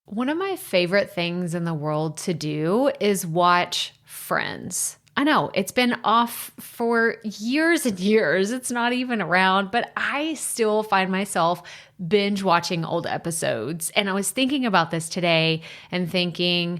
One of my favorite things in the world to do is watch Friends. I know it's been off for years and years. It's not even around, but I still find myself binge watching old episodes. And I was thinking about this today and thinking,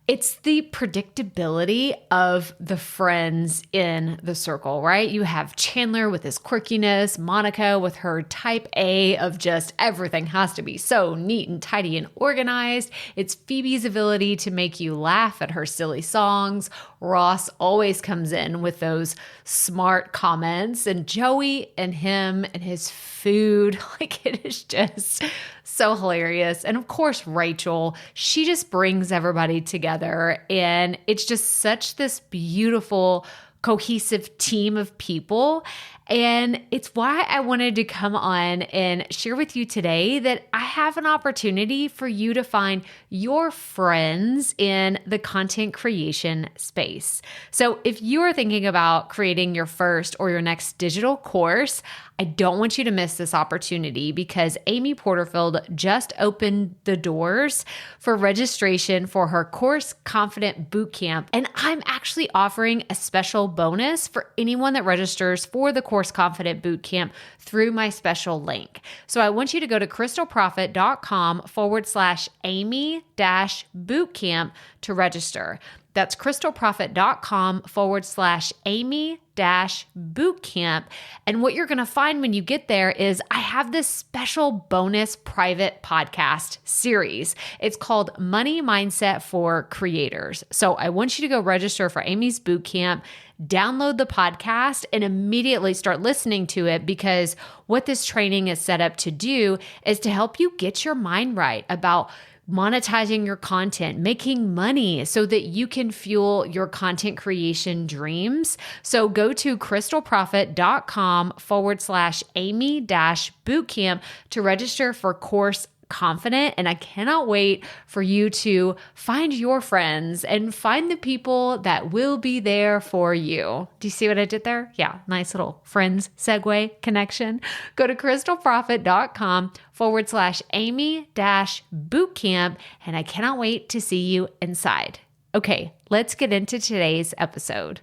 it's the predictability of the friends in the circle, right? You have Chandler with his quirkiness, Monica with her type A of just everything has to be so neat and tidy and organized. It's Phoebe's ability to make you laugh at her silly songs. Ross always comes in with those smart comments, and Joey and him and his food, like it is just so hilarious. And of course, Rachel, she just brings everybody together, and it's just such this beautiful, cohesive team of people. And it's why I wanted to come on and share with you today that I have an opportunity for you to find your friends in the content creation space. So if you are thinking about creating your first or your next digital course, I don't want you to miss this opportunity because Amy Porterfield just opened the doors for registration for her Course Confident Bootcamp. And I'm actually offering a special bonus for anyone that registers for the Course Confident Bootcamp through my special link. So I want you to go to crystalprofit.com/Amy-bootcamp to register. That's crystalprofit.com/Amy-bootcamp. And what you're going to find when you get there is I have this special bonus private podcast series. It's called Money Mindset for Creators. So I want you to go register for Amy's bootcamp, download the podcast, and immediately start listening to it, because what this training is set up to do is to help you get your mind right about monetizing your content, making money so that you can fuel your content creation dreams. So go to crystalprofit.com/Amy-bootcamp to register for Course Confident. And I cannot wait for you to find your friends and find the people that will be there for you. Do you see what I did there? Yeah, nice little friends segue connection. Go to crystalprofit.com/Amy-bootcamp. And I cannot wait to see you inside. Okay, let's get into today's episode.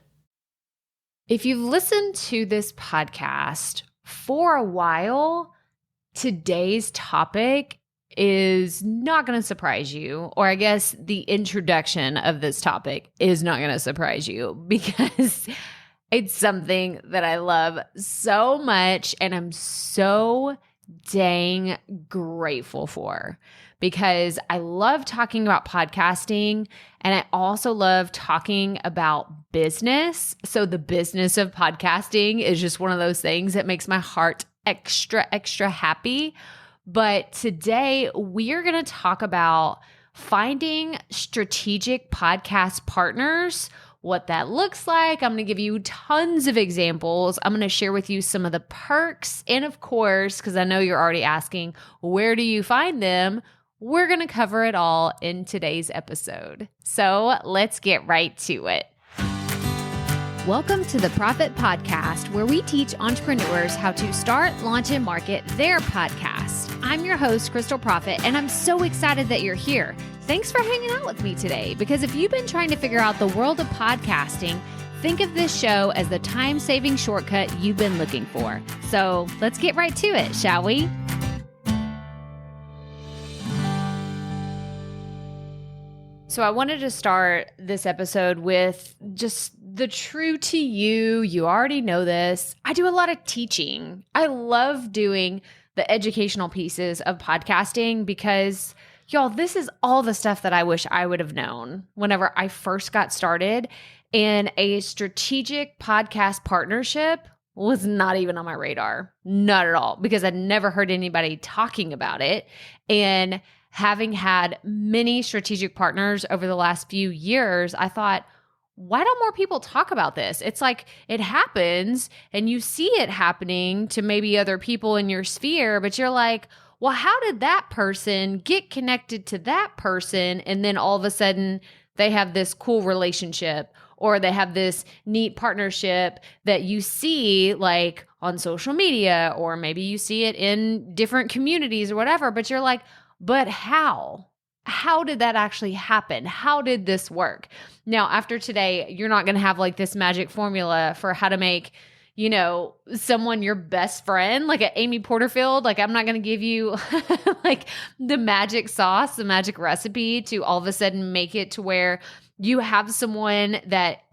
If you've listened to this podcast for a while, today's topic is not going to surprise you, or I guess the introduction of this topic is not going to surprise you, because it's something that I love so much and I'm so dang grateful for, because I love talking about podcasting and I also love talking about business. So the business of podcasting is just one of those things that makes my heart extra happy. But today we are going to talk about finding strategic podcast partners, what that looks like. I'm going to give you tons of examples. I'm going to share with you some of the perks. And of course, because I know you're already asking, where do you find them? We're going to cover it all in today's episode. So let's get right to it. Welcome to the Profit Podcast, where we teach entrepreneurs how to start, launch, and market their podcast. I'm your host, Crystal Profit, and I'm so excited that you're here. Thanks for hanging out with me today, because if you've been trying to figure out the world of podcasting, think of this show as the time-saving shortcut you've been looking for. So let's get right to it, shall we? So I wanted to start this episode with just the true to you. You already know this. I do a lot of teaching. I love doing the educational pieces of podcasting because, y'all, this is all the stuff that I wish I would have known whenever I first got started. And a strategic podcast partnership was not even on my radar. Not at all, because I'd never heard anybody talking about it. And having had many strategic partners over the last few years, I thought, why don't more people talk about this? It's like it happens and you see it happening to maybe other people in your sphere, but you're like, well, how did that person get connected to that person? And then all of a sudden they have this cool relationship, or they have this neat partnership that you see like on social media, or maybe you see it in different communities or whatever, but you're like, but how? how did that actually happen? How did this work? Now, after today, you're not going to have like this magic formula for how to make, someone your best friend, like a Amy Porterfield. Like, I'm not going to give you like the magic sauce, the magic recipe to all of a sudden make it to where you have someone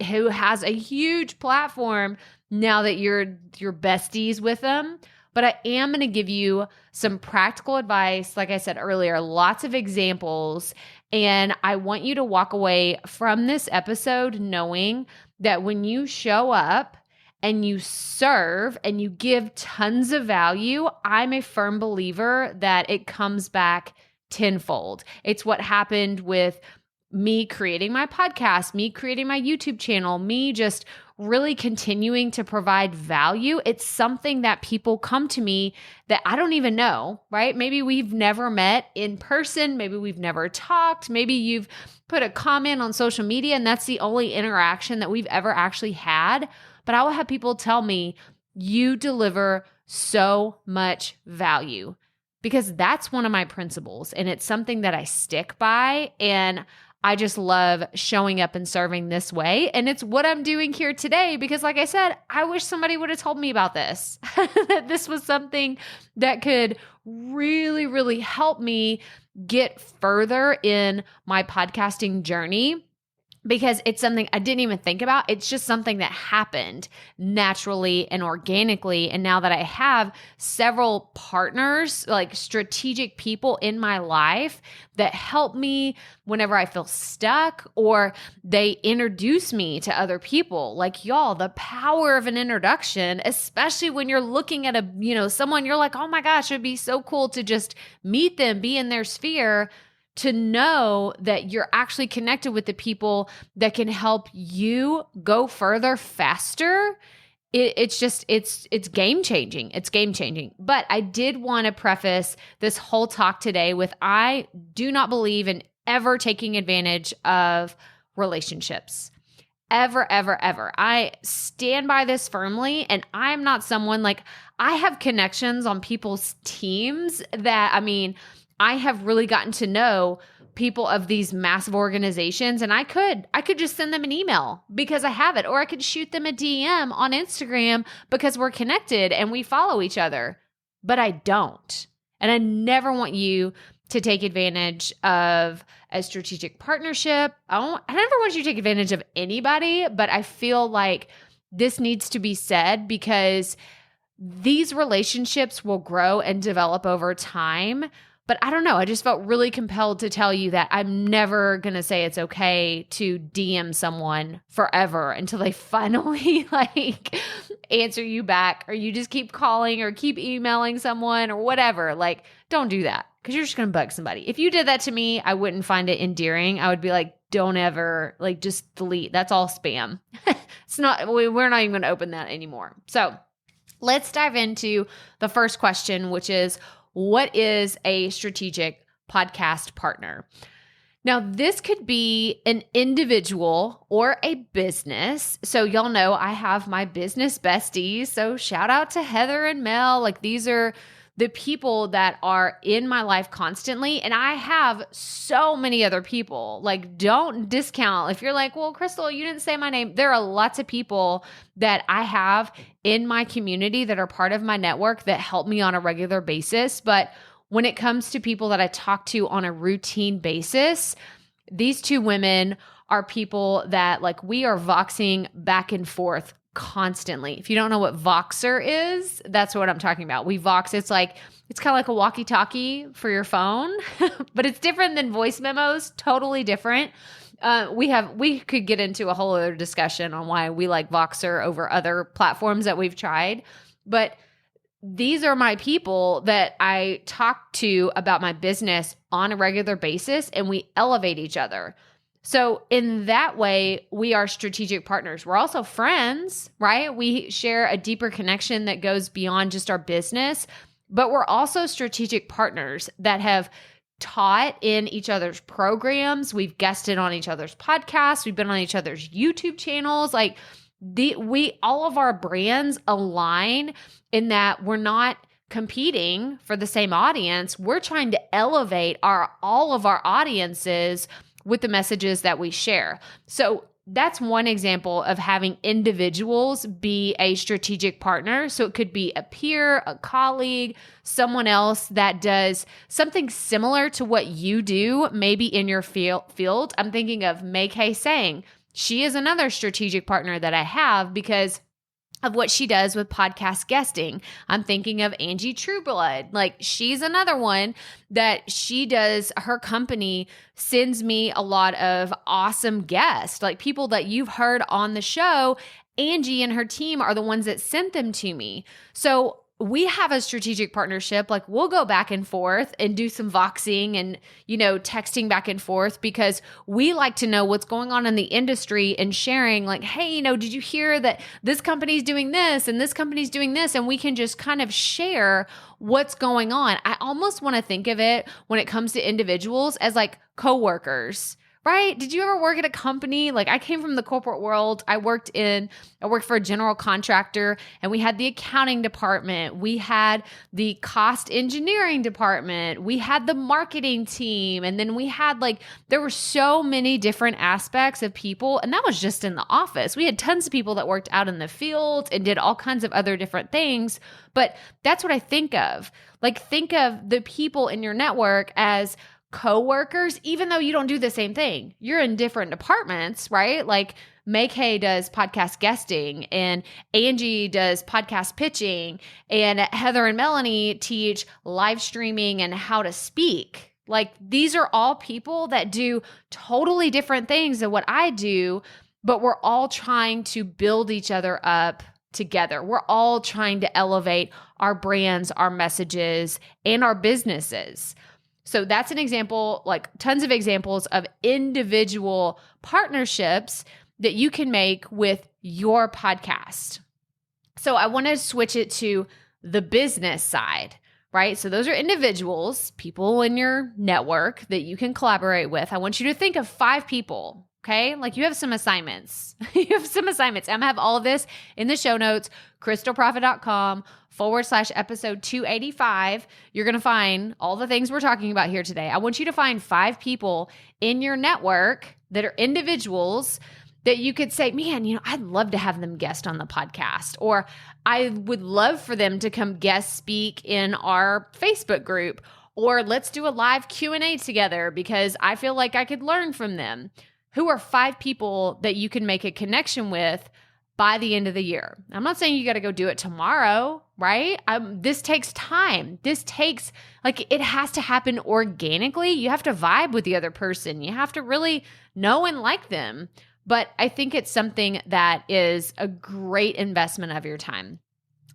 who has a huge platform now that you're besties with them. But I am going to give you some practical advice. Like I said earlier, lots of examples. And I want you to walk away from this episode knowing that when you show up and you serve and you give tons of value, I'm a firm believer that it comes back tenfold. It's what happened with me creating my podcast, me creating my YouTube channel, me just really continuing to provide value. It's something that people come to me that I don't even know, right? Maybe we've never met in person. Maybe we've never talked. Maybe you've put a comment on social media and that's the only interaction that we've ever actually had. But I will have people tell me, you deliver so much value, because that's one of my principles and it's something that I stick by. And I just love showing up and serving this way. And it's what I'm doing here today because, like I said, I wish somebody would have told me about this, that this was something that could really, really help me get further in my podcasting journey. Because it's something I didn't even think about. It's just something that happened naturally and organically. And now that I have several partners, like strategic people in my life that help me whenever I feel stuck, or they introduce me to other people, like y'all, the power of an introduction, especially when you're looking at someone you're like, oh my gosh, it'd be so cool to just meet them, be in their sphere, to know that you're actually connected with the people that can help you go further faster. It's game changing. It's game changing. But I did want to preface this whole talk today with, I do not believe in ever taking advantage of relationships. Ever, ever, ever. I stand by this firmly, and I'm not someone like, I have connections on people's teams that, I have really gotten to know people of these massive organizations, and I could just send them an email because I have it, or I could shoot them a DM on Instagram because we're connected and we follow each other, but I don't. And I never want you to take advantage of a strategic partnership. I never want you to take advantage of anybody, but I feel like this needs to be said because these relationships will grow and develop over time. But I don't know. I just felt really compelled to tell you that I'm never going to say it's okay to DM someone forever until they finally answer you back, or you just keep calling or keep emailing someone or whatever. Like, don't do that because you're just going to bug somebody. If you did that to me, I wouldn't find it endearing. I would be like, don't ever, just delete. That's all spam. We're not even going to open that anymore. So let's dive into the first question, which is, what is a strategic podcast partner? Now, this could be an individual or a business. So y'all know I have my business besties. So shout out to Heather and Mel. These are the people that are in my life constantly. And I have so many other people. Don't discount. If you're like, well, Crystal, you didn't say my name. There are lots of people that I have in my community that are part of my network that help me on a regular basis. But when it comes to people that I talk to on a routine basis, these two women are people that we are voxing back and forth constantly. If you don't know what Voxer is, that's what I'm talking about. We Vox. It's kind of like a walkie-talkie for your phone, but it's different than voice memos. Totally different. We could get into a whole other discussion on why we like Voxer over other platforms that we've tried. But these are my people that I talk to about my business on a regular basis, and we elevate each other. So in that way, we are strategic partners. We're also friends, right? We share a deeper connection that goes beyond just our business, but we're also strategic partners that have taught in each other's programs. We've guested on each other's podcasts. We've been on each other's YouTube channels. All of our brands align in that we're not competing for the same audience. We're trying to elevate all of our audiences with the messages that we share. So that's one example of having individuals be a strategic partner. So it could be a peer, a colleague, someone else that does something similar to what you do, maybe in your field. I'm thinking of May Sang. She is another strategic partner that I have because of what she does with podcast guesting. I'm thinking of Angie Trueblood. Like, she's another one that she does. Her company sends me a lot of awesome guests, like people that you've heard on the show. Angie and her team are the ones that sent them to me. So we have a strategic partnership. Like, we'll go back and forth and do some voxing and, texting back and forth because we like to know what's going on in the industry and sharing like, hey, did you hear that this company's doing this and this company's doing this? And we can just kind of share what's going on. I almost want to think of it when it comes to individuals as like coworkers. Right? Did you ever work at a company? Like, I came from the corporate world. I worked for a general contractor, and we had the accounting department. We had the cost engineering department. We had the marketing team. And then we had there were so many different aspects of people. And that was just in the office. We had tons of people that worked out in the field and did all kinds of other different things. But that's what I think of. Like, think of the people in your network as coworkers, even though you don't do the same thing. You're in different departments, right? Like, May does podcast guesting, and Angie does podcast pitching, and Heather and Melanie teach live streaming and how to speak. Like, these are all people that do totally different things than what I do, but we're all trying to build each other up together. We're all trying to elevate our brands, our messages, and our businesses. So that's an example, like tons of examples of individual partnerships that you can make with your podcast. So I want to switch it to the business side, right? So those are individuals, people in your network that you can collaborate with. I want you to think of 5 people. Okay. Like, you have some assignments. I'm going to have all of this in the show notes, crystalprofit.com/episode 285. You're going to find all the things we're talking about here today. I want you to find 5 people in your network that are individuals that you could say, man, I'd love to have them guest on the podcast, or I would love for them to come guest speak in our Facebook group, or let's do a live Q&A together because I feel like I could learn from them. Who are 5 people that you can make a connection with by the end of the year? I'm not saying you got to go do it tomorrow, right? This takes time. This takes, it has to happen organically. You have to vibe with the other person. You have to really know and like them. But I think it's something that is a great investment of your time.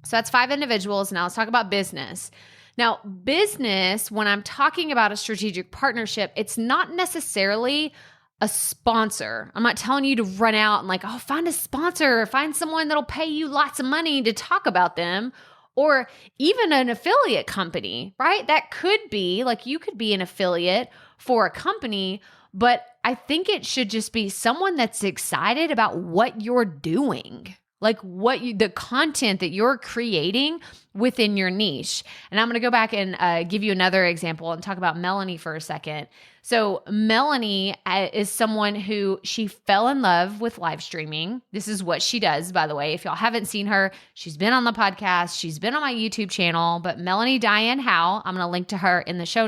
So that's 5 individuals. Now let's talk about business. Now, business, when I'm talking about a strategic partnership, it's not necessarily a sponsor. I'm not telling you to run out and find a sponsor, find someone that'll pay you lots of money to talk about them, or even an affiliate company, right? That could be you could be an affiliate for a company, but I think it should just be someone that's excited about what you're doing, the content that you're creating within your niche. And I'm going to go back and give you another example and talk about Melanie for a second. So Melanie is someone who she fell in love with live streaming. This is what she does, by the way. If y'all haven't seen her, she's been on the podcast. She's been on my YouTube channel, but Melanie Diane Howe, I'm going to link to her in the show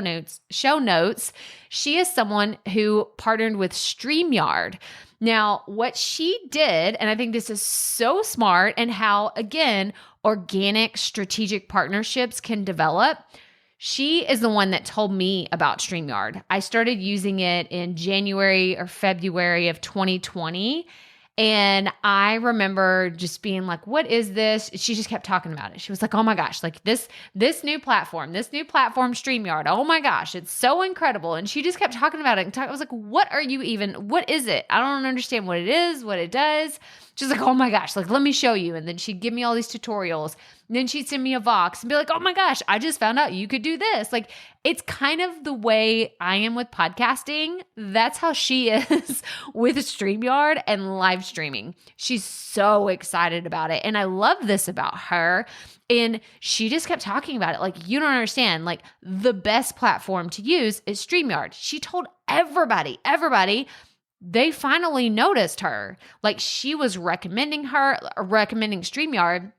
notes. She is someone who partnered with StreamYard. Now, what she did, and I think this is so smart, and how, again, organic strategic partnerships can develop. She is the one that told me about StreamYard. I started using it in January or February of 2020. And I remember just being like, what is this? She just kept talking about it. She was like, oh my gosh, this new platform, StreamYard. Oh my gosh, it's so incredible. And she just kept talking about it. I was like, what is it? I don't understand what it is, what it does. She's like, oh my gosh, let me show you. And then she'd give me all these tutorials. then she'd send me a Vox and be like, oh my gosh, I just found out you could do this. Like, it's kind of the way I am with podcasting. That's how she is with StreamYard and live streaming. She's so excited about it. And I love this about her. And she just kept talking about it. Like, you don't understand. Like, the best platform to use is StreamYard. She told everybody, they finally noticed her. Like, she was recommending StreamYard.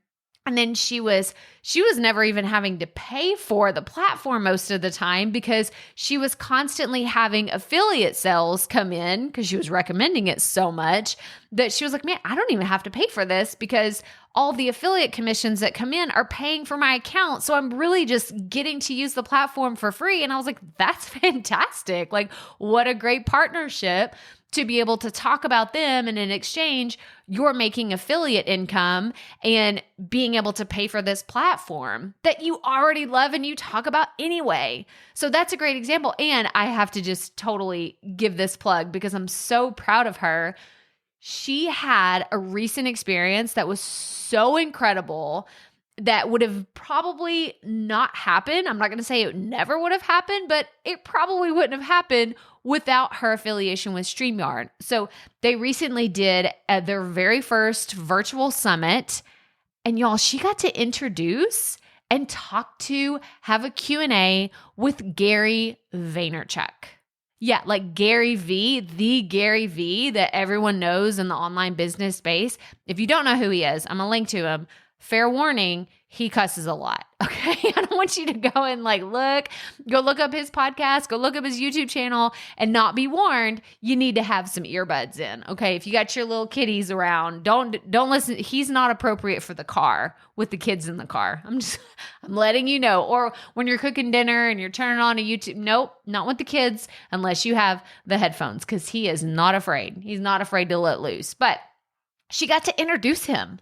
And then she was never even having to pay for the platform most of the time because she was constantly having affiliate sales come in because she was recommending it so much that she was like, man, I don't even have to pay for this because all the affiliate commissions that come in are paying for my account. So I'm really just getting to use the platform for free. And I was like, that's fantastic. Like, what a great partnership to be able to talk about them, and in exchange, you're making affiliate income and being able to pay for this platform that you already love and you talk about anyway. So that's a great example. And I have to just totally give this plug because I'm so proud of her. She had a recent experience that was so incredible that would have probably not happened. I'm not going to say it never would have happened, but it probably wouldn't have happened without her affiliation with StreamYard. So they recently did their very first virtual summit. And y'all, she got to introduce and have a Q&A with Gary Vaynerchuk. Yeah, like Gary V, the Gary V that everyone knows in the online business space. If you don't know who he is, I'm going to link to him. Fair warning, he cusses a lot, okay? I don't want you to go and go look up his podcast, go look up his YouTube channel and not be warned. You need to have some earbuds in, okay? If you got your little kiddies around, don't listen. He's not appropriate for the car with the kids in the car. I'm letting you know. Or when you're cooking dinner and you're turning on a YouTube, nope, not with the kids unless you have the headphones because he is not afraid. He's not afraid to let loose. But she got to introduce him.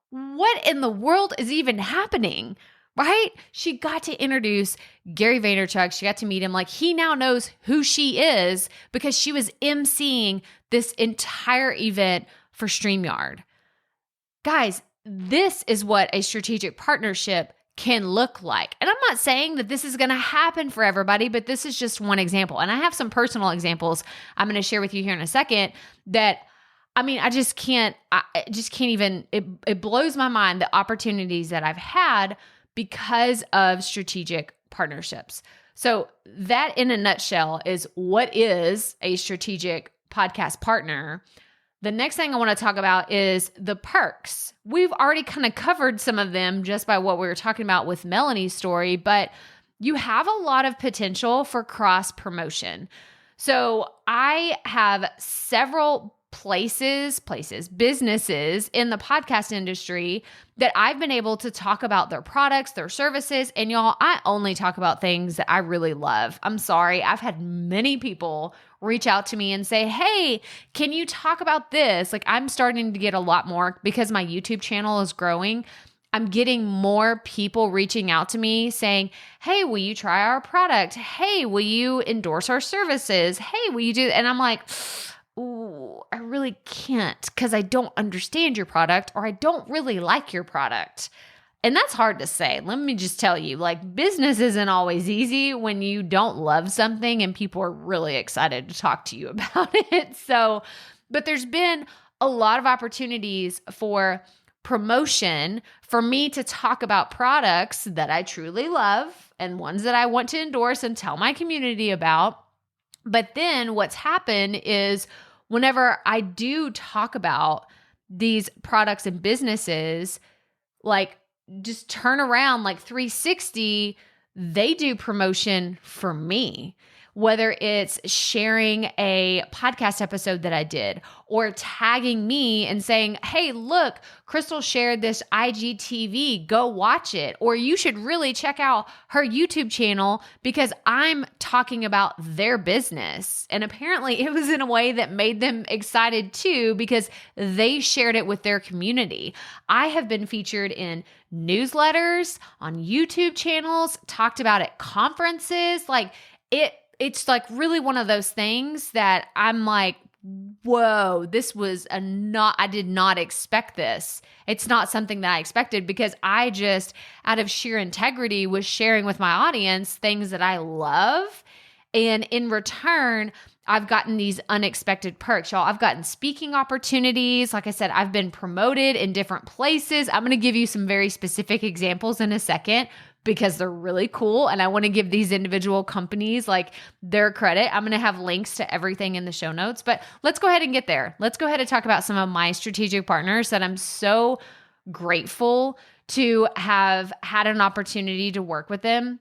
What in the world is even happening, right? She got to introduce Gary Vaynerchuk. She got to meet him. Like, he now knows who she is because she was emceeing this entire event for StreamYard. Guys, this is what a strategic partnership can look like. And I'm not saying that this is going to happen for everybody, but this is just one example. And I have some personal examples I'm going to share with you here in a second that I just can't even, it blows my mind the opportunities that I've had because of strategic partnerships. So that in a nutshell is what is a strategic podcast partner. The next thing I want to talk about is the perks. We've already kind of covered some of them just by what we were talking about with Melanie's story, but you have a lot of potential for cross promotion. So I have several businesses in the podcast industry that I've been able to talk about their products, their services. And y'all, I only talk about things that I really love. I'm sorry. I've had many people reach out to me and say, hey, can you talk about this? Like, I'm starting to get a lot more because my YouTube channel is growing. I'm getting more people reaching out to me saying, hey, will you try our product? Hey, will you endorse our services? Hey, will you do that? And I'm like, ooh, I really can't because I don't understand your product or I don't really like your product. And that's hard to say. Let me just tell you, like, business isn't always easy when you don't love something and people are really excited to talk to you about it. So, but there's been a lot of opportunities for promotion for me to talk about products that I truly love and ones that I want to endorse and tell my community about. But then what's happened is whenever I do talk about these products and businesses, like, just turn around like 360, they do promotion for me. Whether it's sharing a podcast episode that I did or tagging me and saying, hey, look, Crystal shared this IGTV, go watch it. Or you should really check out her YouTube channel because I'm talking about their business. And apparently it was in a way that made them excited too because they shared it with their community. I have been featured in newsletters, on YouTube channels, talked about at conferences. Like, it's like really one of those things that I'm like, whoa, I did not expect this. It's not something that I expected because I just, out of sheer integrity, was sharing with my audience things that I love. And in return, I've gotten these unexpected perks, y'all. I've gotten speaking opportunities. Like I said, I've been promoted in different places. I'm going to give you some very specific examples in a second because they're really cool. And I want to give these individual companies like their credit. I'm going to have links to everything in the show notes, but let's go ahead and get there. Let's go ahead and talk about some of my strategic partners that I'm so grateful to have had an opportunity to work with them.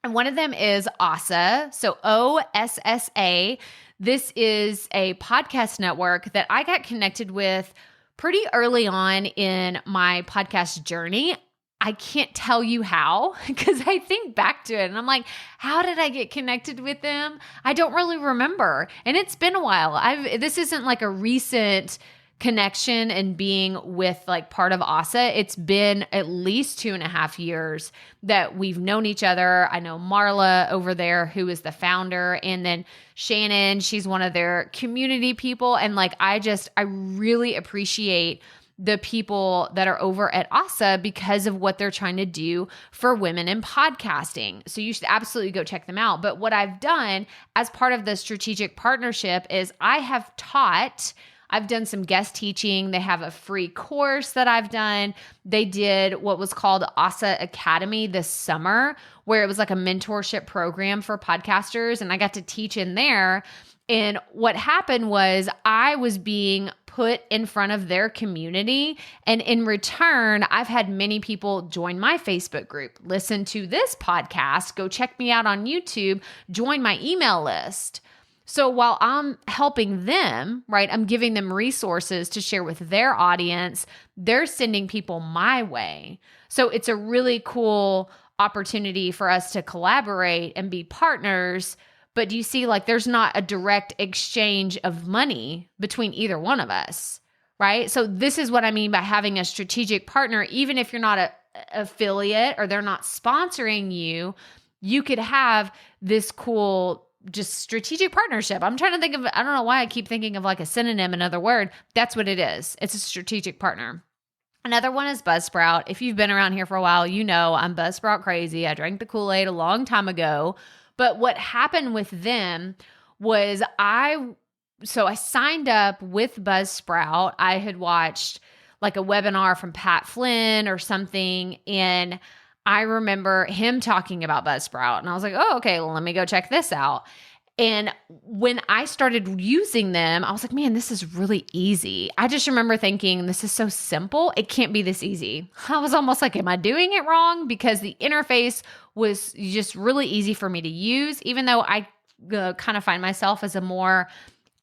And one of them is OSSA. So OSSA. This is a podcast network that I got connected with pretty early on in my podcast journey. I can't tell you how because I think back to it and I'm like, how did I get connected with them? I don't really remember. And it's been a while. This isn't like a recent connection and being with like part of OSSA. It's been at least 2.5 years that we've known each other. I know Marla over there, who is the founder, and then Shannon, she's one of their community people. And like, I really appreciate the people that are over at OSSA because of what they're trying to do for women in podcasting. So you should absolutely go check them out. But what I've done as part of the strategic partnership is I've done some guest teaching. They have a free course that I've done. They did what was called OSSA Academy this summer, where it was like a mentorship program for podcasters. And I got to teach in there. And what happened was I was being put in front of their community. And in return, I've had many people join my Facebook group, listen to this podcast, go check me out on YouTube, join my email list. So while I'm helping them, right, I'm giving them resources to share with their audience, they're sending people my way. So it's a really cool opportunity for us to collaborate and be partners. But do you see, like, there's not a direct exchange of money between either one of us, right? So this is what I mean by having a strategic partner. Even if you're not an affiliate or they're not sponsoring you, you could have this cool just strategic partnership. I'm trying to think of, I don't know why I keep thinking of like a synonym, another word. That's what it is. It's a strategic partner. Another one is Buzzsprout. If you've been around here for a while, you know I'm Buzzsprout crazy. I drank the Kool-Aid a long time ago. But what happened with them was I signed up with Buzzsprout. I had watched like a webinar from Pat Flynn or something, and I remember him talking about Buzzsprout, and I was like, oh, okay, well, let me go check this out. And when I started using them, I was like, man, this is really easy. I just remember thinking, this is so simple. It can't be this easy. I was almost like, am I doing it wrong? Because the interface was just really easy for me to use, even though I kind of find myself as a more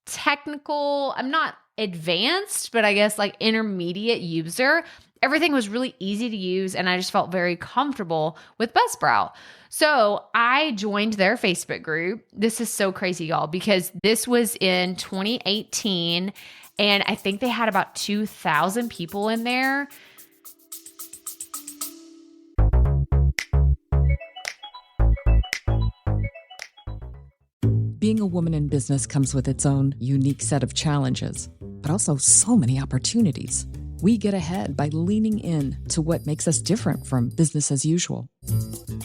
technical, I'm not advanced, but I guess like intermediate user. Everything was really easy to use, and I just felt very comfortable with Buzzsprout. So I joined their Facebook group. This is so crazy, y'all, because this was in 2018, and I think they had about 2,000 people in there. Being a woman in business comes with its own unique set of challenges, but also so many opportunities. We get ahead by leaning in to what makes us different from business as usual.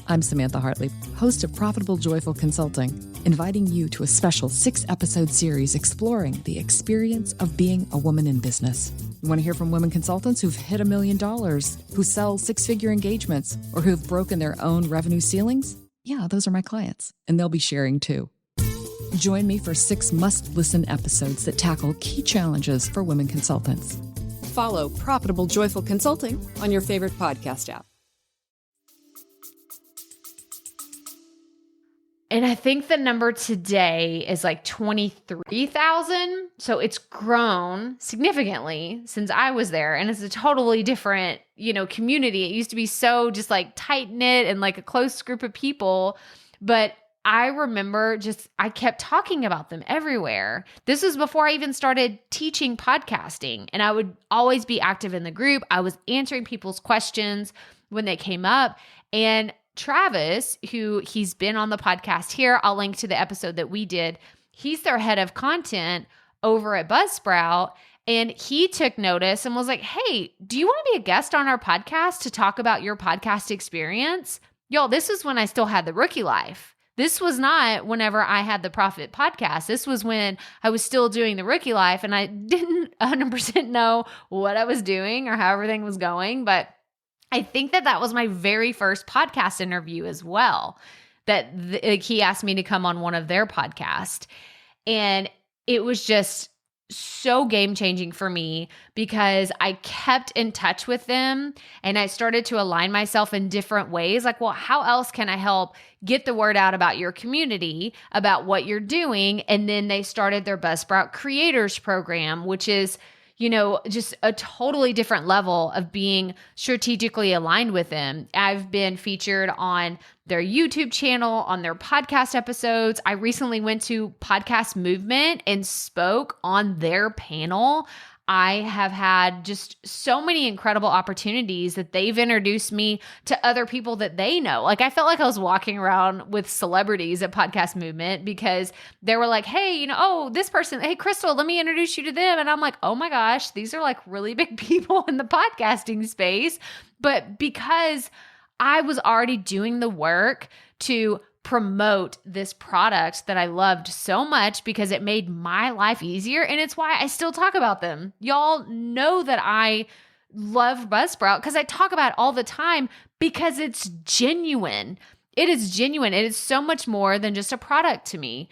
I'm Samantha Hartley, host of Profitable Joyful Consulting, inviting you to a special 6-episode series exploring the experience of being a woman in business. You want to hear from women consultants who've hit $1 million, who sell 6-figure engagements, or who've broken their own revenue ceilings? Yeah, those are my clients, and they'll be sharing too. Join me for 6 must-listen episodes that tackle key challenges for women consultants. Follow Profitable Joyful Consulting on your favorite podcast app. And I think the number today is like 23,000. So it's grown significantly since I was there. And it's a totally different, community. It used to be so just like tight knit and like a close group of people. But I remember I kept talking about them everywhere. This was before I even started teaching podcasting, and I would always be active in the group. I was answering people's questions when they came up. And Travis, he's been on the podcast here, I'll link to the episode that we did. He's their head of content over at Buzzsprout, and he took notice and was like, hey, do you want to be a guest on our podcast to talk about your podcast experience? Y'all, this is when I still had the Rookie Life. This was not whenever I had the Profit podcast. This was when I was still doing the Rookie Life and I didn't 100% know what I was doing or how everything was going. But I think that was my very first podcast interview as well, that he asked me to come on one of their podcasts. And it was just so game-changing for me because I kept in touch with them and I started to align myself in different ways. Like, well, how else can I help get the word out about your community, about what you're doing? And then they started their Buzzsprout Creators Program, which is, just a totally different level of being strategically aligned with them. I've been featured on their YouTube channel, on their podcast episodes. I recently went to Podcast Movement and spoke on their panel. I have had just so many incredible opportunities that they've introduced me to other people that they know. Like, I felt like I was walking around with celebrities at Podcast Movement because they were like, hey, this person, hey, Crystal, let me introduce you to them. And I'm like, oh my gosh, these are like really big people in the podcasting space. But because I was already doing the work to promote this product that I loved so much because it made my life easier. And it's why I still talk about them. Y'all know that I love Buzzsprout because I talk about it all the time because it's genuine. It is genuine. It is so much more than just a product to me.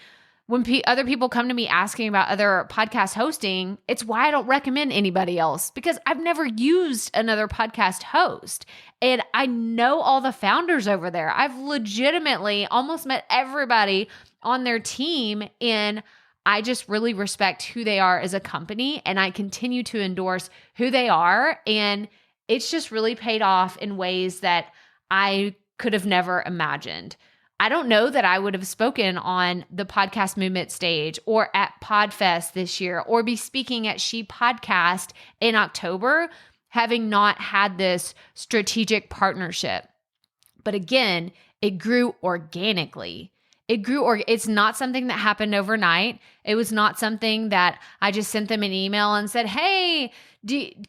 When other people come to me asking about other podcast hosting, it's why I don't recommend anybody else because I've never used another podcast host. And I know all the founders over there. I've legitimately almost met everybody on their team, and I just really respect who they are as a company, and I continue to endorse who they are. And it's just really paid off in ways that I could have never imagined. I don't know that I would have spoken on the Podcast Movement stage or at PodFest this year or be speaking at She Podcast in October, having not had this strategic partnership. But again, it grew organically. It's not something that happened overnight. It was not something that I just sent them an email and said, hey,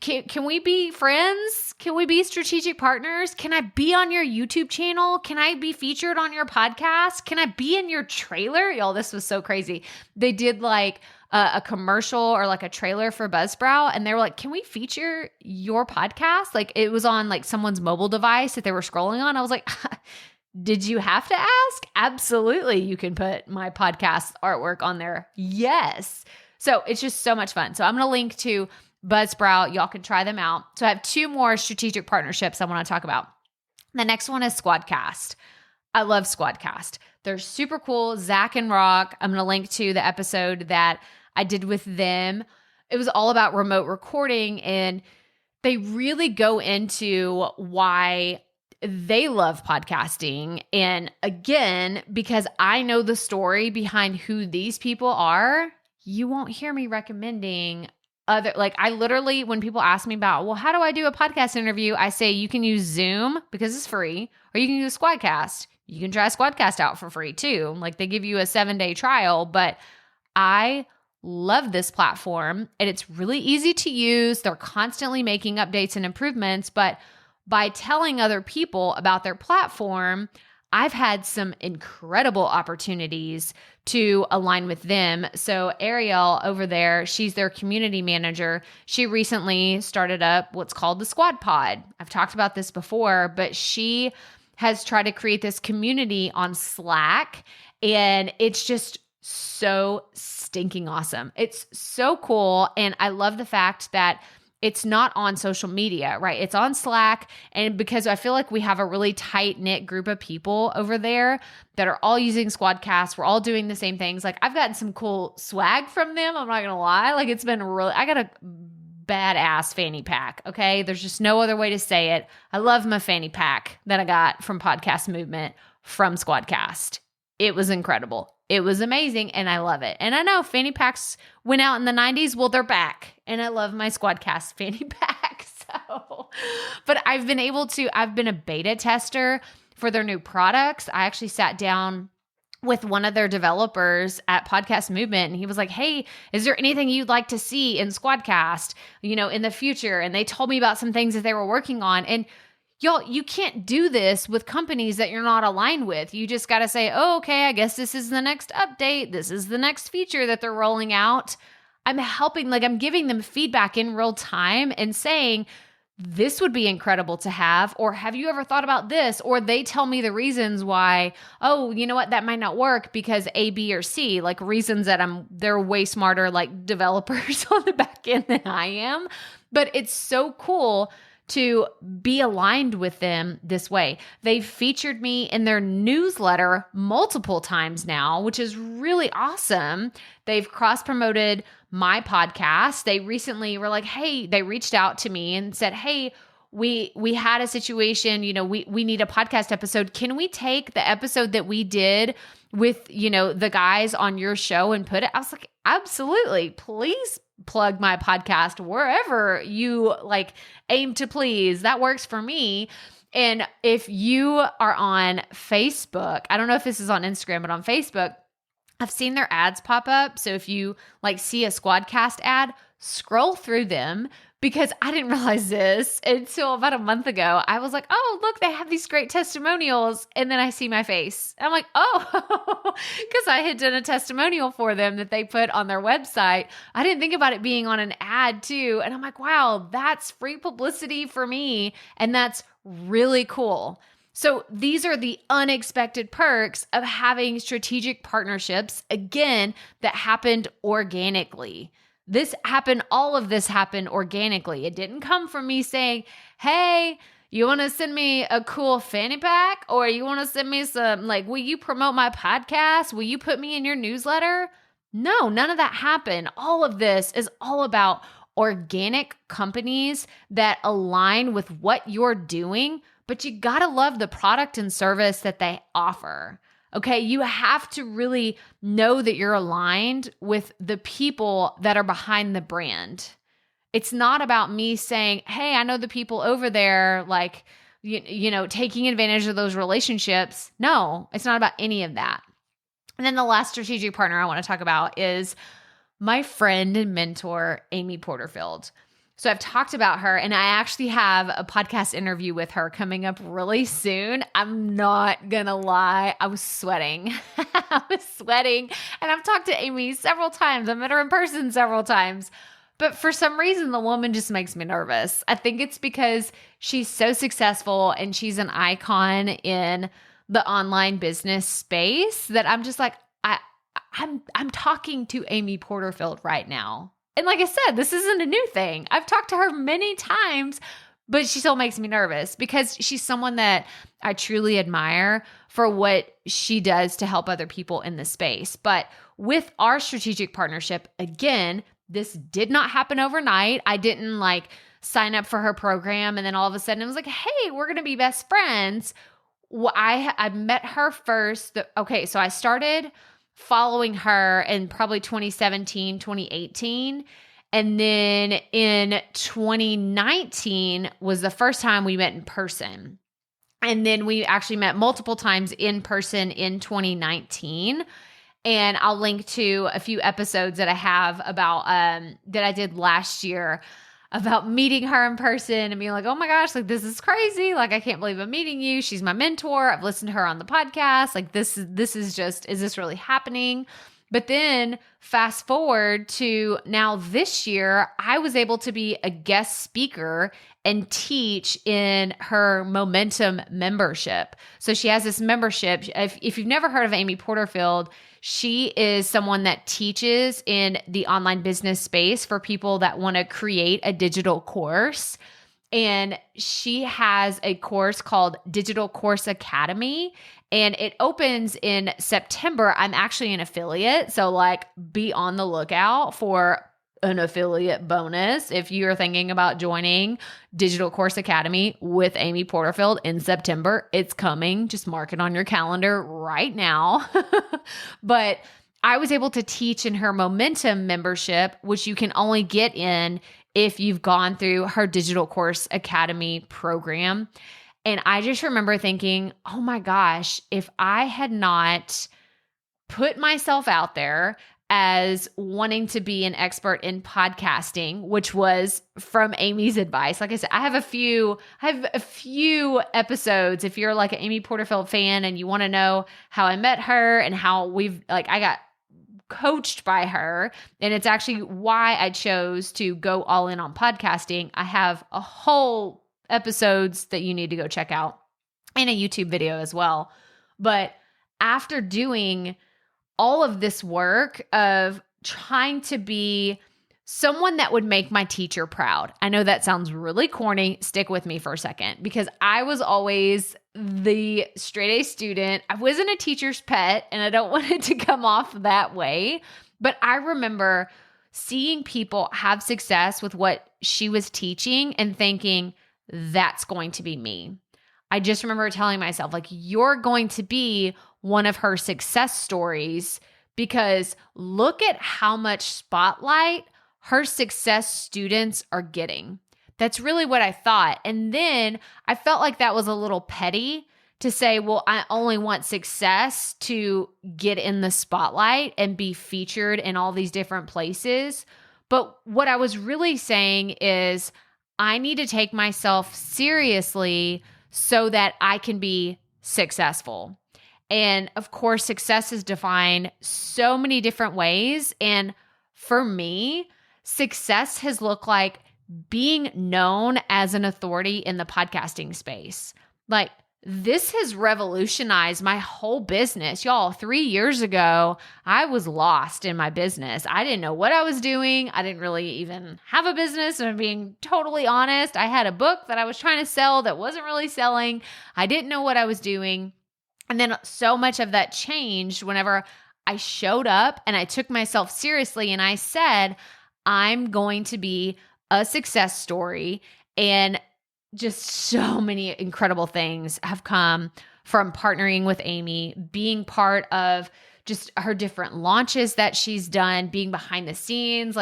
can we be friends? Can we be strategic partners? Can I be on your YouTube channel? Can I be featured on your podcast? Can I be in your trailer? Y'all, this was so crazy. They did like a commercial or like a trailer for Buzzsprout, and they were like, can we feature your podcast? Like, it was on like someone's mobile device that they were scrolling on. I was like, did you have to ask? Absolutely. You can put my podcast artwork on there. Yes. So it's just so much fun. So I'm going to link to Buzzsprout. Y'all can try them out. So I have 2 more strategic partnerships I want to talk about. The next one is Squadcast. I love Squadcast. They're super cool. Zach and Rock. I'm going to link to the episode that I did with them. It was all about remote recording, and they really go into why they love podcasting. And again, because I know the story behind who these people are, you won't hear me recommending I literally, when people ask me about, well, how do I do a podcast interview? I say, you can use Zoom because it's free, or you can use Squadcast. You can try Squadcast out for free too. Like, they give you a 7-day trial, but I love this platform and it's really easy to use. They're constantly making updates and improvements, but by telling other people about their platform, I've had some incredible opportunities to align with them. So Ariel over there, she's their community manager. She recently started up what's called the Squad Pod. I've talked about this before, but she has tried to create this community on Slack, and it's just so stinking awesome. It's so cool. And I love the fact that it's not on social media, right? It's on Slack. And because I feel like we have a really tight knit group of people over there that are all using Squadcast, we're all doing the same things. Like, I've gotten some cool swag from them. I'm not going to lie. Like, it's been I got a badass fanny pack. Okay. There's just no other way to say it. I love my fanny pack that I got from Podcast Movement from Squadcast. It was incredible. It was amazing, and I love it. And I know fanny packs went out in the 90s. Well, they're back, and I love my Squadcast fanny pack. But I've been a beta tester for their new products. I actually sat down with one of their developers at Podcast Movement. And he was like, hey, is there anything you'd like to see in Squadcast, in the future? And they told me about some things that they were working on. And y'all, you can't do this with companies that you're not aligned with. You just got to say, oh, okay, I guess this is the next update. This is the next feature that they're rolling out. I'm I'm giving them feedback in real time and saying, this would be incredible to have, or have you ever thought about this? Or they tell me the reasons why, oh, you know what, that might not work because A, B, or C, like reasons that they're way smarter like developers on the back end than I am. But it's so cool to be aligned with them this way. They've featured me in their newsletter multiple times now, which is really awesome. They've cross-promoted my podcast. They recently were like, hey, they reached out to me and said, hey, we had a situation, we need a podcast episode. Can we take the episode that we did with, the guys on your show and put it? I was like, absolutely. Please plug my podcast wherever you aim to please. That works for me. And if you are on Facebook, I don't know if this is on Instagram, but on Facebook, I've seen their ads pop up. So if you see a Squadcast ad, scroll through them, because I didn't realize this until about a month ago. I was like, oh, look, they have these great testimonials. And then I see my face. I'm like, oh, because I had done a testimonial for them that they put on their website. I didn't think about it being on an ad too. And I'm like, wow, that's free publicity for me. And that's really cool. So these are the unexpected perks of having strategic partnerships, again, that happened organically. All of this happened organically. It didn't come from me saying, hey, you want to send me a cool fanny pack? Or you want to send me some, will you promote my podcast? Will you put me in your newsletter? No, none of that happened. All of this is all about organic companies that align with what you're doing, but you got to love the product and service that they offer. Okay, you have to really know that you're aligned with the people that are behind the brand. It's not about me saying, hey, I know the people over there, taking advantage of those relationships. No, it's not about any of that. And then the last strategic partner I want to talk about is my friend and mentor, Amy Porterfield. So I've talked about her, and I actually have a podcast interview with her coming up really soon. I'm not going to lie. I was sweating. And I've talked to Amy several times. I met her in person several times. But for some reason, the woman just makes me nervous. I think it's because she's so successful and she's an icon in the online business space that I'm just like, I'm talking to Amy Porterfield right now. And like I said, this isn't a new thing. I've talked to her many times, but she still makes me nervous because she's someone that I truly admire for what she does to help other people in the space. But with our strategic partnership, again, this did not happen overnight. I didn't sign up for her program and then all of a sudden it was like, hey, we're going to be best friends. Well, I met her first. So I started following her in probably 2017, 2018. And then in 2019 was the first time we met in person. And then we actually met multiple times in person in 2019. And I'll link to a few episodes that I have about that I did last year about meeting her in person and being like, oh my gosh, this is crazy. I can't believe I'm meeting you. She's my mentor. I've listened to her on the podcast. This is just, is this really happening? But then fast forward to now this year, I was able to be a guest speaker and teach in her Momentum membership. So she has this membership. If you've never heard of Amy Porterfield, she is someone that teaches in the online business space for people that want to create a digital course. And she has a course called Digital Course Academy, and it opens in September. I'm actually an affiliate, so be on the lookout for an affiliate bonus if you're thinking about joining Digital Course Academy with Amy Porterfield in September. It's coming. Just mark it on your calendar right now. But I was able to teach in her Momentum membership, which you can only get in if you've gone through her Digital Course Academy program. And I just remember thinking, oh my gosh, if I had not put myself out there as wanting to be an expert in podcasting, which was from Amy's advice. Like I said, I have a few episodes. If you're like an Amy Porterfield fan and you want to know how I met her and how I got coached by her, and it's actually why I chose to go all in on podcasting. I have a whole episodes that you need to go check out and a YouTube video as well. But after doing all of this work of trying to be someone that would make my teacher proud. I know that sounds really corny. Stick with me for a second, because I was always the straight A student. I wasn't a teacher's pet, and I don't want it to come off that way. But I remember seeing people have success with what she was teaching and thinking, that's going to be me. I just remember telling myself, like, you're going to be one of her success stories, because look at how much spotlight her success students are getting. That's really what I thought. And then I felt like that was a little petty to say, well, I only want success to get in the spotlight and be featured in all these different places. But what I was really saying is I need to take myself seriously so that I can be successful. And of course, success is defined so many different ways. And for me, success has looked like being known as an authority in the podcasting space. Like, this has revolutionized my whole business. Y'all, 3 years ago, I was lost in my business. I didn't know what I was doing. I didn't really even have a business. And I'm being totally honest. I had a book that I was trying to sell that wasn't really selling. I didn't know what I was doing. And then so much of that changed whenever I showed up and I took myself seriously and I said, I'm going to be a success story. And just so many incredible things have come from partnering with Amy, being part of just her different launches that she's done, being behind the scenes.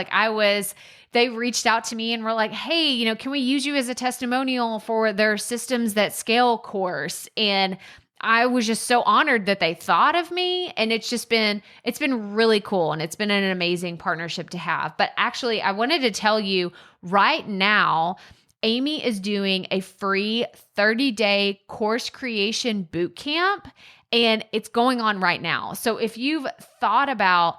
They reached out to me and were like, hey, can we use you as a testimonial for their Systems That Scale course? And I was just so honored that they thought of me. And it's been really cool. And it's been an amazing partnership to have. But actually, I wanted to tell you right now, Amy is doing a free 30-day course creation boot camp, and it's going on right now. So if you've thought about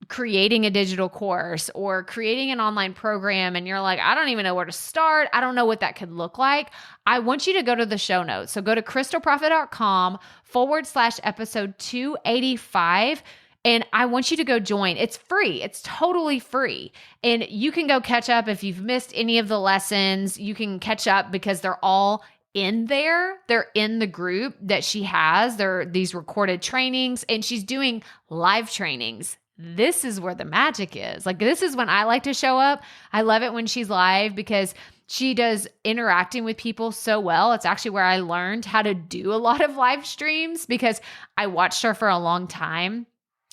creating a digital course or creating an online program and you're like, I don't even know where to start, I don't know what that could look like, I want you to go to the show notes. So go to crystalprofit.com/episode 285. And I want you to go join. It's free. It's totally free. And you can go catch up if you've missed any of the lessons. You can catch up because they're all in there. They're in the group that she has. They're these recorded trainings, and she's doing live trainings. This is where the magic is. Like, this is when I like to show up. I love it when she's live because she does interacting with people so well. It's actually where I learned how to do a lot of live streams because I watched her for a long time.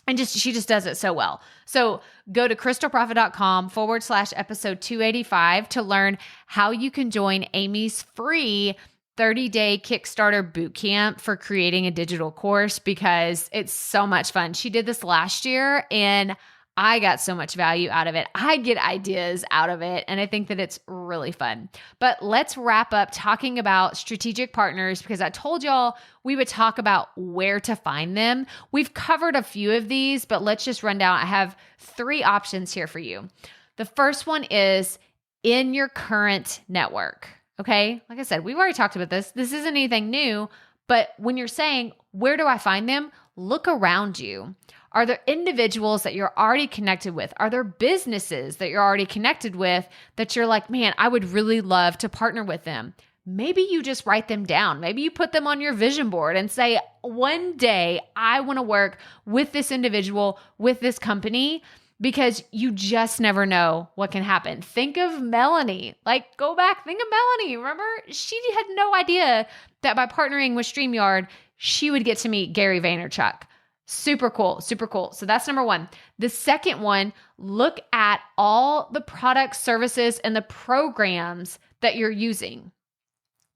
And she just does it so well. So go to crystalprofit.com/episode 285 to learn how you can join Amy's free 30-day Kickstarter bootcamp for creating a digital course, because it's so much fun. She did this last year and I got so much value out of it. I get ideas out of it, and I think that it's really fun. But let's wrap up talking about strategic partners, because I told y'all we would talk about where to find them. We've covered a few of these, but let's just run down. I have 3 options here for you. The first one is in your current network. Okay. Like I said, we've already talked about this. This isn't anything new, but when you're saying, where do I find them? Look around you. Are there individuals that you're already connected with? Are there businesses that you're already connected with that you're like, man, I would really love to partner with them? Maybe you just write them down. Maybe you put them on your vision board and say, one day I want to work with this individual, with this company, because you just never know what can happen. Think of Melanie. Like, go back, think of Melanie. Remember, she had no idea that by partnering with StreamYard, she would get to meet Gary Vaynerchuk. Super cool, super cool. So that's number 1. The second one, look at all the products, services, and the programs that you're using.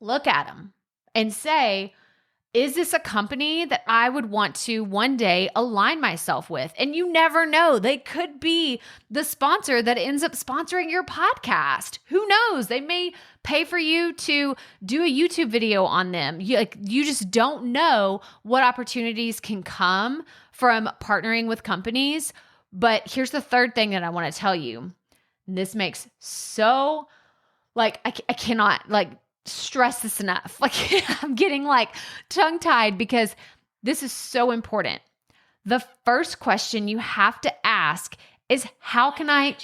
Look at them and say, is this a company that I would want to one day align myself with? And you never know. They could be the sponsor that ends up sponsoring your podcast. Who knows? They may pay for you to do a YouTube video on them. You just don't know what opportunities can come from partnering with companies. But here's the third thing that I want to tell you. And this makes so, I cannot, stress this enough. I'm getting tongue-tied because this is so important. The first question you have to ask is, how can y'all, I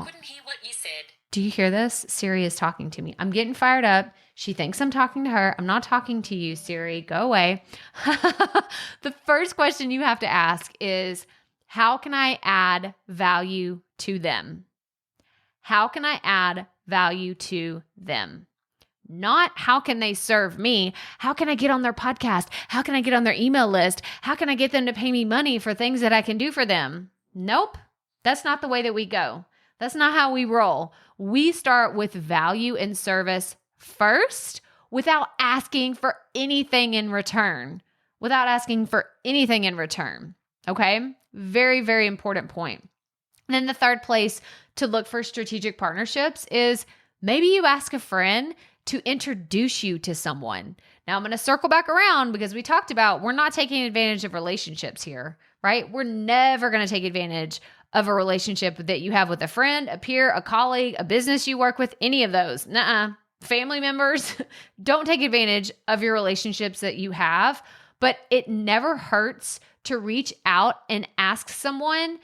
couldn't hear what you said. Do you hear this? Siri is talking to me. I'm getting fired up. She thinks I'm talking to her. I'm not talking to you, Siri. Go away. The first question you have to ask is, how can I add value to them? How can I add value to them? Not how can they serve me? How can I get on their podcast? How can I get on their email list? How can I get them to pay me money for things that I can do for them? Nope. That's not the way that we go. That's not how we roll. We start with value and service first without asking for anything in return. Okay? Very, very important point. And then the third place to look for strategic partnerships is maybe you ask a friend to introduce you to someone. Now I'm going to circle back around because we talked about we're not taking advantage of relationships here, right? We're never going to take advantage of a relationship that you have with a friend, a peer, a colleague, a business you work with, any of those. Nuh-uh. Family members, don't take advantage of your relationships that you have, but it never hurts to reach out and ask someone,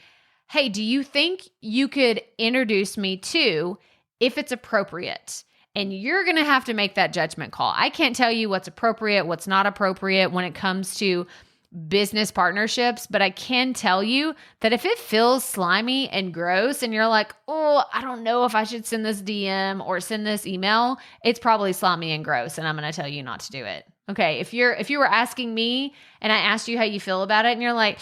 hey, do you think you could introduce me to, if it's appropriate? And you're going to have to make that judgment call. I can't tell you what's appropriate, what's not appropriate when it comes to business partnerships, but I can tell you that if it feels slimy and gross and you're like, oh, I don't know if I should send this DM or send this email, it's probably slimy and gross, and I'm going to tell you not to do it. Okay, if you were asking me and I asked you how you feel about it and you're like,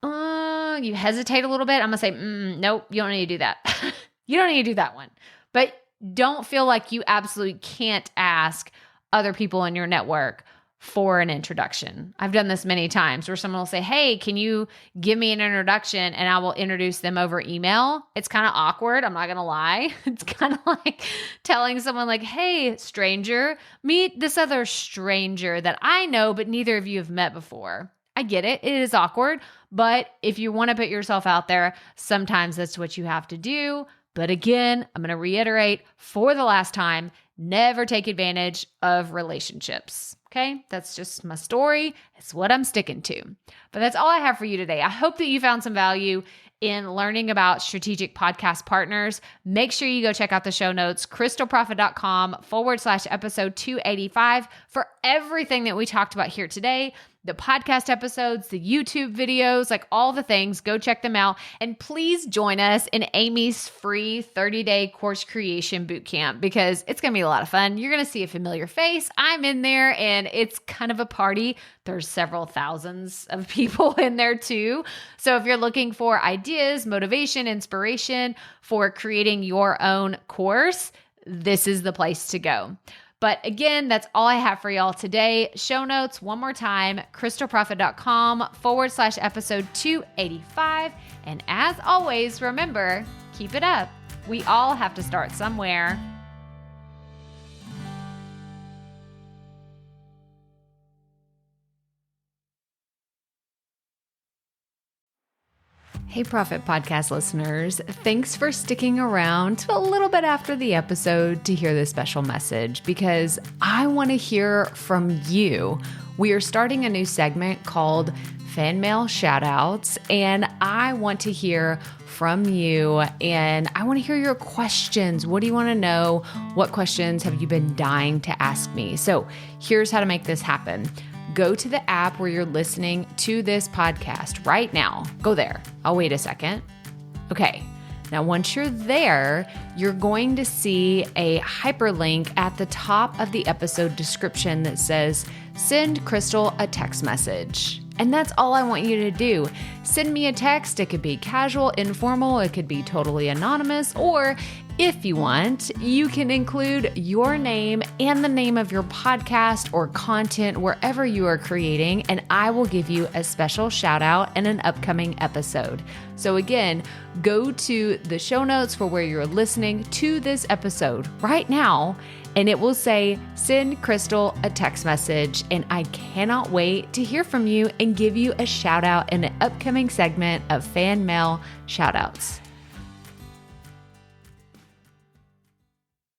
you hesitate a little bit, I'm going to say, nope, you don't need to do that. You don't need to do that one. But don't feel like you absolutely can't ask other people in your network for an introduction. I've done this many times where someone will say, hey, can you give me an introduction? And I will introduce them over email. It's kind of awkward. I'm not going to lie. It's kind of like telling someone like, hey, stranger, meet this other stranger that I know, but neither of you have met before. I get it. It is awkward. But if you want to put yourself out there, sometimes that's what you have to do. But again, I'm going to reiterate for the last time, never take advantage of relationships. Okay, that's just my story. It's what I'm sticking to. But that's all I have for you today. I hope that you found some value in learning about strategic podcast partners. Make sure you go check out the show notes, crystalprofit.com/episode 285 for everything that we talked about here today. The podcast episodes, the YouTube videos, like all the things, go check them out. And please join us in Amy's free 30-day course creation bootcamp because it's going to be a lot of fun. You're going to see a familiar face. I'm in there and it's kind of a party. There's several thousands of people in there too. So if you're looking for ideas, motivation, inspiration for creating your own course, this is the place to go. But again, that's all I have for y'all today. Show notes one more time, crystalprofit.com/episode 285. And as always, remember, keep it up. We all have to start somewhere. Hey, Profit Podcast listeners. Thanks for sticking around to a little bit after the episode to hear this special message because I want to hear from you. We are starting a new segment called Fan Mail Shoutouts, and I want to hear from you and I want to hear your questions. What do you want to know? What questions have you been dying to ask me? So here's how to make this happen. Go to the app where you're listening to this podcast right now. Go there. I'll wait a second. Okay. Now, once you're there, you're going to see a hyperlink at the top of the episode description that says, send Crystal a text message. And that's all I want you to do. Send me a text. It could be casual, informal, it could be totally anonymous, or if you want, you can include your name and the name of your podcast or content wherever you are creating, and I will give you a special shout out in an upcoming episode. So again, go to the show notes for where you're listening to this episode right now, and it will say, send Crystal a text message. And I cannot wait to hear from you and give you a shout out in an upcoming segment of Fan Mail Shoutouts.